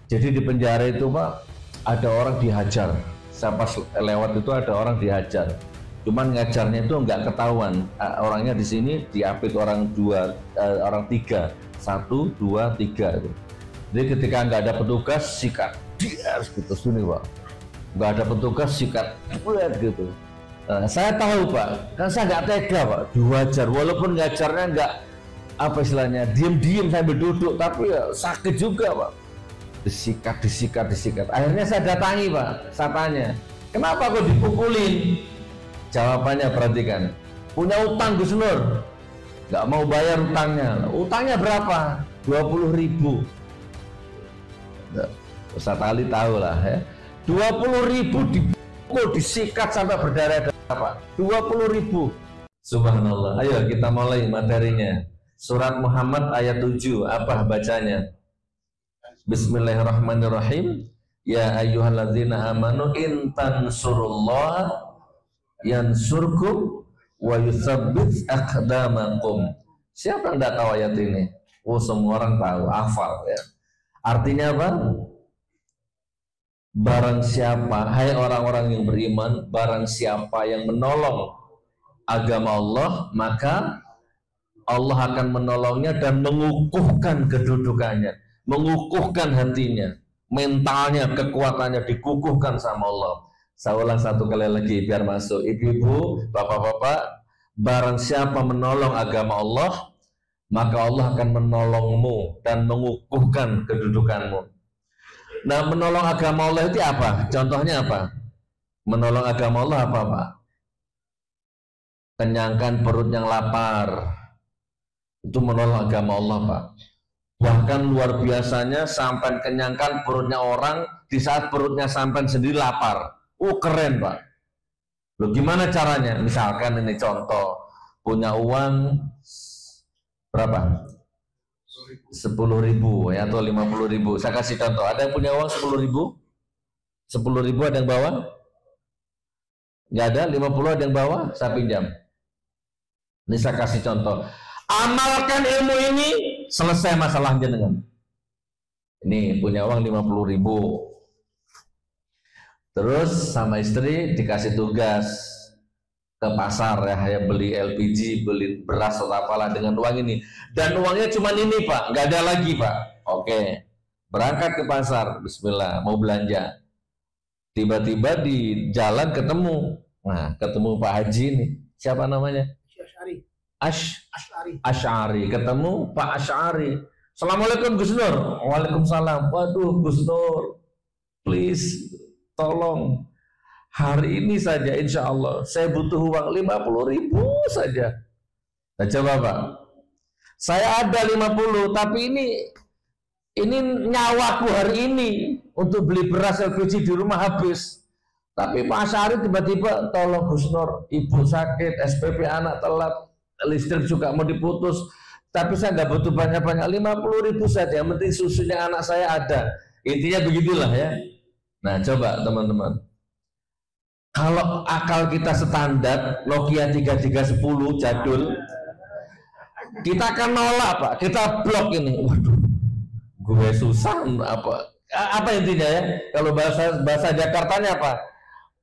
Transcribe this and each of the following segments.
Jadi di penjara itu Pak, ada orang dihajar. Saya pas lewat itu ada orang dihajar. Cuman ngajarnya itu nggak ketahuan. Orangnya di sini diapit orang tiga, 1, 2, 3 itu. Jadi ketika nggak ada petugas, sikat dia gitu sini Pak. Nggak ada petugas, sikat gitu. Saya tahu Pak, kan saya nggak tega Pak, dihajar. Walaupun ngajarnya nggak apa istilahnya, diem-diem sambil duduk, tapi ya sakit juga Pak. Disikat. Akhirnya saya datangi Pak, saya tanya, kenapa kok dipukulin? Jawabannya perhatikan, punya utang Gus Nur, nggak mau bayar utangnya. Utangnya berapa? 20.000. Ustaz Ali tahu lah ya. 20.000 dipukul, disikat sampai berdarah-darah Pak. 20.000. Subhanallah. Ayo kita mulai materinya. Surat Muhammad ayat 7. Apa bacanya? Bismillahirrahmanirrahim. Ya ayyuhalladzina amanu in tansurullaha yansurkum wa yutsabbit aqdamakum. Siapa yang tidak tahu ayat ini? Oh, semua orang tahu, hafal ya. Artinya apa? Barang siapa, hai orang-orang yang beriman, barang siapa yang menolong agama Allah, maka Allah akan menolongnya dan mengukuhkan kedudukannya, mengukuhkan hatinya, mentalnya, kekuatannya dikukuhkan sama Allah. Saya ulang satu kali lagi biar masuk. Ibu-ibu, bapak-bapak, barang siapa menolong agama Allah, maka Allah akan menolongmu dan mengukuhkan kedudukanmu. Nah, menolong agama Allah itu apa? Contohnya apa? Menolong agama Allah apa Pak? Kenyangkan perut yang lapar. Itu menolong agama Allah Pak. Bahkan luar biasanya sampai kenyangkan perutnya orang di saat perutnya sampai sendiri lapar. Keren Pak. Loh, gimana caranya? Misalkan ini contoh, punya uang berapa? 10.000 ya, atau 50.000. Saya kasih contoh, ada yang punya uang 10.000? 10.000 ada yang bawa? Nggak ada. 50 ada yang bawa? Saya pinjam. Ini saya kasih contoh. Amalkan ilmu ini, selesai masalahnya dengan. Ini punya uang 50.000. Terus sama istri dikasih tugas ke pasar ya, beli LPG, beli beras atau apalah dengan uang ini. Dan uangnya cuma ini Pak, nggak ada lagi Pak. Oke, berangkat ke pasar, bismillah, mau belanja. Tiba-tiba di jalan ketemu, ketemu Pak Haji nih. Siapa namanya? Asy'ari. Ketemu Pak Asy'ari. Assalamualaikum Gus Nur. Waalaikumsalam. Waduh Gus Nur, please tolong hari ini saja insya Allah saya butuh uang 50.000 saja. Nah, coba Pak, saya ada 50, tapi ini nyawaku hari ini untuk beli beras LPG di rumah habis. Tapi Pak Asy'ari tiba-tiba, tolong Gus Nur, ibu sakit, SPP anak telat, listrik juga mau diputus, tapi saya nggak butuh banyak-banyak, 50.000 saja, yang penting susunya anak saya ada. Intinya begitulah ya. Nah coba teman-teman, kalau akal kita standar Nokia 3310 jadul, kita akan nolak Pak, kita blok ini. Waduh, gue susah apa intinya ya? Kalau bahasa Jakartanya apa?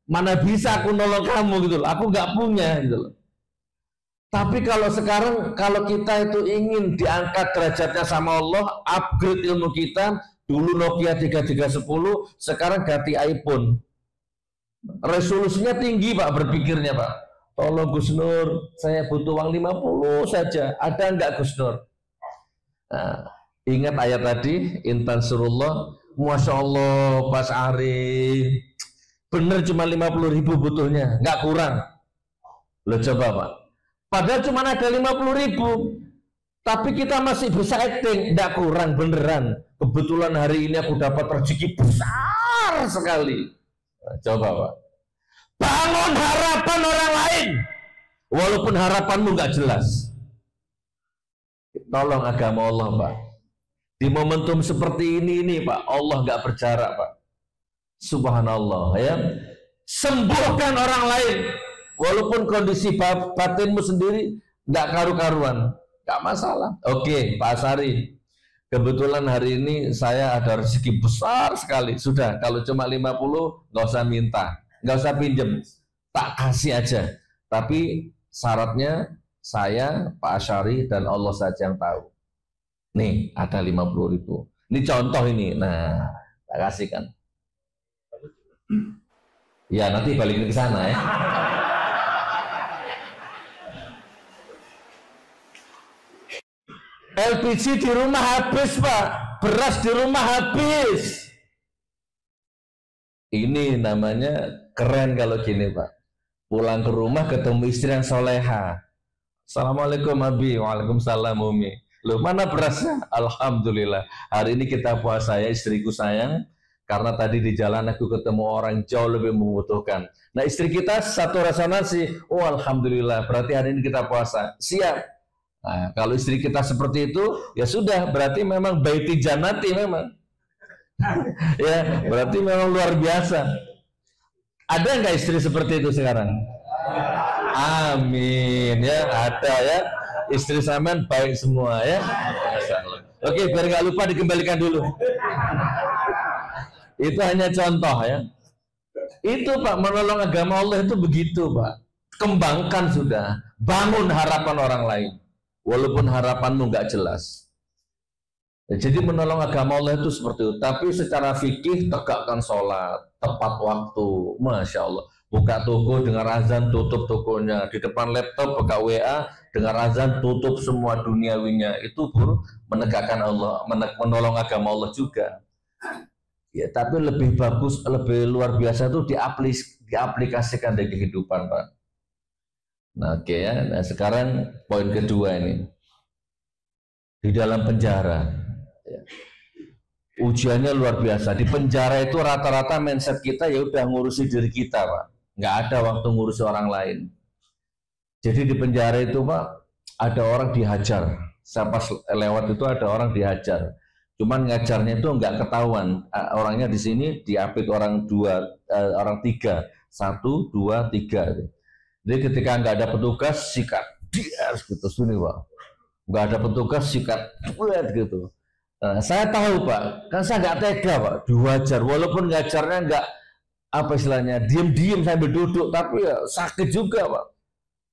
Mana bisa aku nolong kamu gitu loh, aku nggak punya gitu loh. Tapi kalau sekarang, kalau kita itu ingin diangkat derajatnya sama Allah, upgrade ilmu kita, dulu Nokia 3310, sekarang ganti iPhone. Resolusinya tinggi Pak, berpikirnya Pak. Tolong Gus Nur, saya butuh uang 50 saja. Ada enggak Gus Nur? Nah, ingat ayat tadi, intan surullah, Masya Allah Pak Asy'ari, bener cuma 50.000 butuhnya, nggak kurang. Lo coba Pak, padahal cuma ada 50.000, tapi kita masih bisa acting, nggak kurang beneran. Kebetulan hari ini aku dapat rezeki besar sekali. Nah, coba Pak, bangun harapan orang lain, walaupun harapanmu nggak jelas. Tolong agama Allah Pak. Di momentum seperti ini Pak, Allah nggak berjarak Pak. Subhanallah ya. Sembuhkan orang lain, walaupun kondisi batinmu sendiri nggak karu-karuan, nggak masalah. Oke Pak Asy'ari, Kebetulan hari ini saya ada rezeki besar sekali. Sudah, kalau cuma 50 nggak usah minta, nggak usah pinjem, tak kasih aja. Tapi syaratnya saya, Pak Asy'ari dan Allah saja yang tahu. Nih ada 50.000. Ini contoh ini. Nah, tak kasih kan. Ya nanti balikin ke sana ya. LPG di rumah habis Pak, beras di rumah habis. Ini namanya keren kalau gini Pak. Pulang ke rumah ketemu istri yang soleha. Assalamualaikum Abi, waalaikumsalam Umi. Loh mana berasnya? Alhamdulillah. Hari ini kita puasa ya, istriku sayang. Karena tadi di jalan aku ketemu orang jauh lebih membutuhkan. Nah istri kita satu rasa nasi. Oh alhamdulillah, berarti hari ini kita puasa. Siap. Nah, kalau istri kita seperti itu, ya sudah, berarti memang baiti janati memang. Ya, berarti memang luar biasa. Ada nggak istri seperti itu sekarang? Amin ya, ada ya. Istri sampean baik semua ya. Oke, biar nggak lupa dikembalikan dulu. Itu hanya contoh ya. Itu Pak, menolong agama Allah itu begitu Pak. Kembangkan sudah, bangun harapan orang lain. Walaupun harapanmu nggak jelas. Jadi menolong agama Allah itu seperti itu. Tapi secara fikih tegakkan sholat, tepat waktu, masya Allah. Buka toko dengar azan, tutup tokonya. Di depan laptop buka WA, dengar azan, tutup semua duniawinya. Itu pun menegakkan Allah, menolong agama Allah juga. Ya, tapi lebih bagus, lebih luar biasa itu diaplikasikan di kehidupan Pak. Nah, oke ya. Nah, sekarang poin kedua ini. Di dalam penjara. Ya. Ujiannya luar biasa. Di penjara itu rata-rata mindset kita ya udah ngurusi diri kita, Pak. Nggak ada waktu ngurusi orang lain. Jadi di penjara itu, Pak, ada orang dihajar. Saya pas lewat itu ada orang dihajar. Cuman ngajarnya itu nggak ketahuan. Orangnya di sini diapit orang tiga. 1, 2, 3. Jadi ketika nggak ada petugas, sikat dia gitu sini Pak. Nggak ada petugas, sikat gitu. Nah, saya tahu Pak, kan saya nggak tega Pak, diwajar. Walaupun ngajarnya nggak apa istilahnya, diem-diem sambil duduk, tapi ya sakit juga Pak.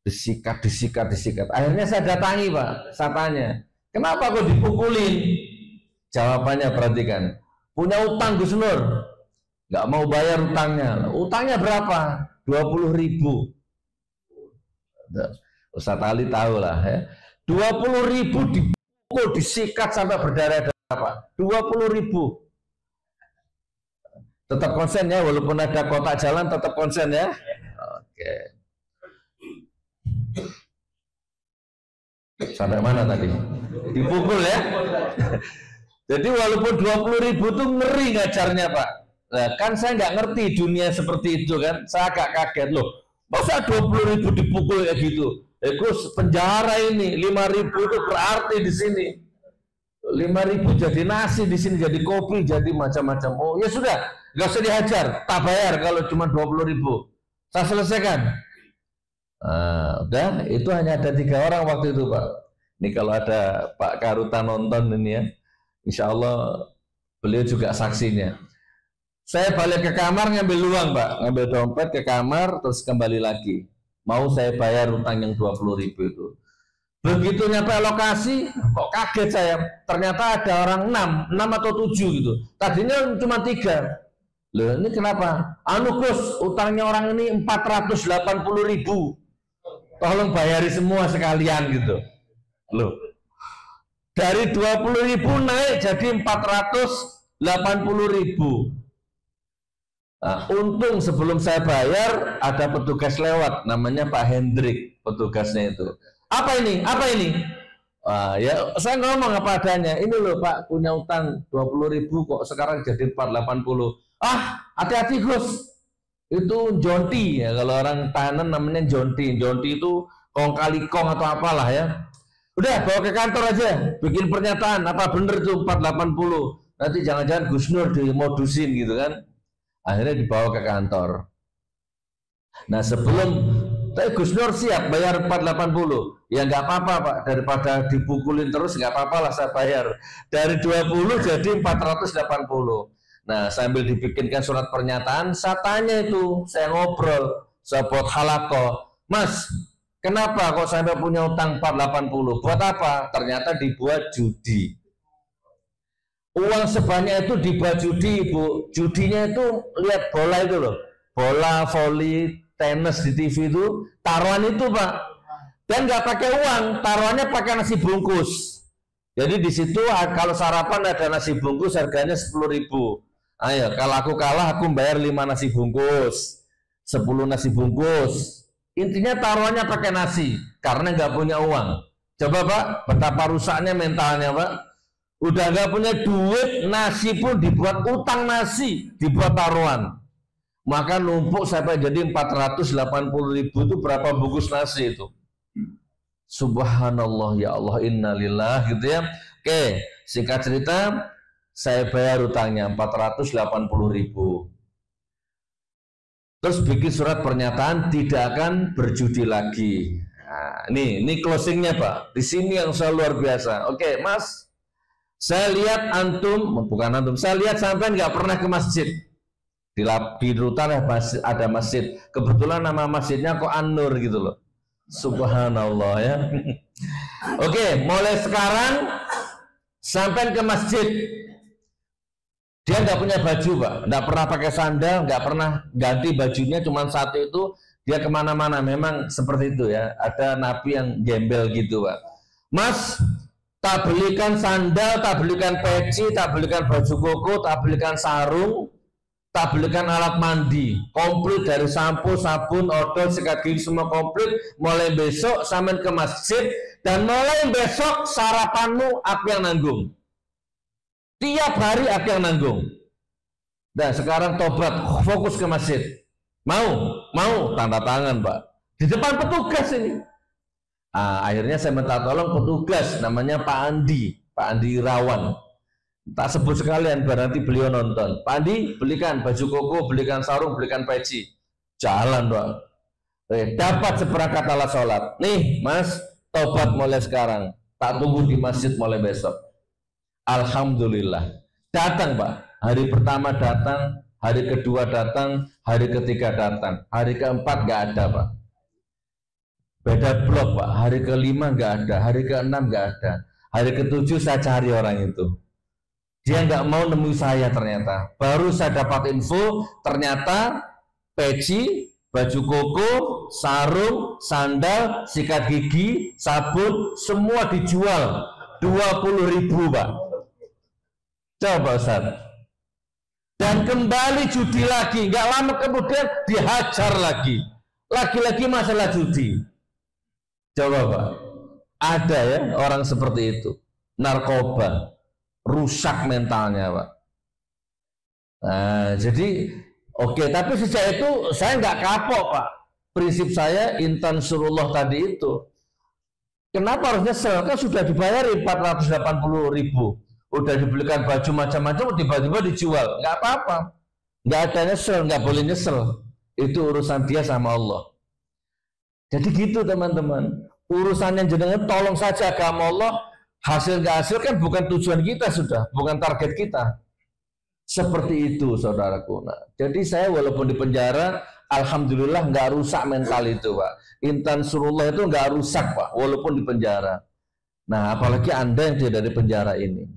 Disikat. Akhirnya saya datangi Pak, saya tanya, kenapa kok dipukulin? Jawabannya perhatikan, punya utang Gus Nur, nggak mau bayar utangnya. Utangnya berapa? 20.000. Ustaz Ali tahu lah ya. 20.000 dipukul, disikat sampai berdarah-darah Pak. 20.000. Tetap konsen ya, walaupun ada kotak jalan tetap konsen ya. Oke. Sampai mana tadi? Dipukul ya. Jadi walaupun 20.000 itu ngeri ngajarnya Pak. Nah, kan saya nggak ngerti dunia seperti itu kan. Saya agak kaget loh. Masa 20.000 dipukul kayak gitu? Terus penjara ini 5.000 itu berarti di sini 5.000 jadi nasi di sini, jadi kopi, jadi macam-macam. Oh ya sudah, nggak usah dihajar, tak bayar kalau cuma 20.000. Saya selesaikan. Nah, udah, itu hanya ada 3 orang waktu itu Pak. Ini kalau ada Pak Karuta nonton ini ya, insya Allah beliau juga saksinya. Saya balik ke kamar ngambil uang Pak, ngambil dompet ke kamar terus kembali lagi. Mau saya bayar utang yang 20.000 itu. Begitu nyampe lokasi, kok kaget saya. Ternyata ada orang 6 atau 7 gitu. Tadinya cuma 3. Loh ini kenapa? Anu Gus, utangnya orang ini 480.000. Tolong bayari semua sekalian gitu. Loh, dari 20.000 naik jadi 480.000. Nah, untung sebelum saya bayar ada petugas lewat, namanya Pak Hendrik, petugasnya itu. Apa ini? Apa ini? Ya saya ngomong apa adanya. Ini loh Pak, punya utang 20.000 kok sekarang jadi 480. Ah, hati-hati Gus. Itu jonti ya, kalau orang tahanan namanya jonti. Jonti itu kong kali kong atau apalah ya. Udah bawa ke kantor aja, bikin pernyataan apa bener tuh 480. Nanti jangan-jangan Gus Nur dimodusin gitu kan. Akhirnya dibawa ke kantor. Nah sebelum Tapi Gus Nur siap bayar 480. Ya nggak apa-apa Pak, daripada dipukulin terus nggak apa-apa lah saya bayar. Dari 20 jadi 480. Nah sambil dibikinkan surat pernyataan, saya tanya itu, saya ngobrol, saya buat halako, Mas, kenapa kok sampai punya utang 480? Buat apa? Ternyata dibuat judi. Uang sebanyak itu dibuat judi, Bu. Judinya itu lihat bola itu loh, bola voli, tenis di TV itu, taruhan itu Pak. Dan nggak pakai uang, taruhannya pakai nasi bungkus. Jadi di situ kalau sarapan ada nasi bungkus harganya 10.000. Ayo, kalau aku kalah aku bayar 5 nasi bungkus, 10 nasi bungkus. Intinya taruhannya pakai nasi karena nggak punya uang. Coba Pak, betapa rusaknya mentalnya Pak. Udah nggak punya duit, nasi pun dibuat utang nasi, dibuat taruhan. Maka numpuk sampai jadi 480.000 itu berapa bungkus nasi itu? Subhanallah, ya Allah, innalillah gitu ya. Oke, singkat cerita, saya bayar utangnya 480.000. Terus bikin surat pernyataan tidak akan berjudi lagi. Nah, ini closingnya Pak. Di sini yang saya luar biasa. Oke, Mas, saya lihat bukan antum, saya lihat sampai nggak pernah ke masjid. Di Rutan ada masjid. Kebetulan nama masjidnya kok An-Nur gitu loh. Subhanallah ya. Oke, mulai sekarang sampai ke masjid dia nggak punya baju Pak, nggak pernah pakai sandal, nggak pernah ganti bajunya, cuma satu itu dia kemana-mana. Memang seperti itu ya, ada napi yang gembel gitu Pak. Mas, tak belikan sandal, tak belikan peci, tak belikan baju koko, tak belikan sarung, tak belikan alat mandi komplit dari sampo, sabun, odol, sikat gigi semua komplit. Mulai besok sampai ke masjid, dan mulai besok sarapanmu aku yang nanggung. Tiap hari aku yang nanggung. Dan sekarang tobat, fokus ke masjid. Mau tanda tangan Pak di depan petugas ini. Akhirnya saya minta tolong petugas namanya Pak Andi Irawan. Tak sebut sekalian, berarti beliau nonton. Pak Andi, belikan baju koko, belikan sarung, belikan peci. Jalan Pak. Dapat seperangkat alat sholat. Nih Mas, tobat mulai sekarang. Tak tunggu di masjid mulai besok. Alhamdulillah. Datang Pak. Hari pertama datang, hari kedua datang, hari ketiga datang, hari keempat nggak ada Pak. Beda blok Pak. Hari kelima nggak ada, hari keenam nggak ada, hari ketujuh saya cari orang itu. Dia nggak mau nemui saya ternyata. Baru saya dapat info ternyata peci, baju koko, sarung, sandal, sikat gigi, sabun semua dijual 20.000 Pak. Coba Ustaz. Dan kembali judi lagi. Nggak lama kemudian dihajar lagi. Lagi-lagi masalah judi. Coba Pak. Ada ya orang seperti itu. Narkoba. Rusak mentalnya Pak. Nah, jadi oke, tapi sejak itu saya nggak kapok Pak. Prinsip saya intan surullah tadi itu. Kenapa harus nyesel? Kan sudah dibayar 480.000, udah dibelikan baju macam-macam, tiba-tiba dijual, nggak apa-apa, nggak ada nyesel, nggak boleh nyesel. Itu urusan dia sama Allah. Jadi gitu teman-teman. Urusannya jenengan tolong saja agama Allah. Hasil nggak hasil kan bukan tujuan kita, sudah bukan target kita. Seperti itu saudaraku. Nah, jadi saya walaupun di penjara, alhamdulillah nggak rusak mental itu Pak. Intan surullah itu nggak rusak Pak, walaupun di penjara. Nah apalagi Anda yang tidak dari penjara ini.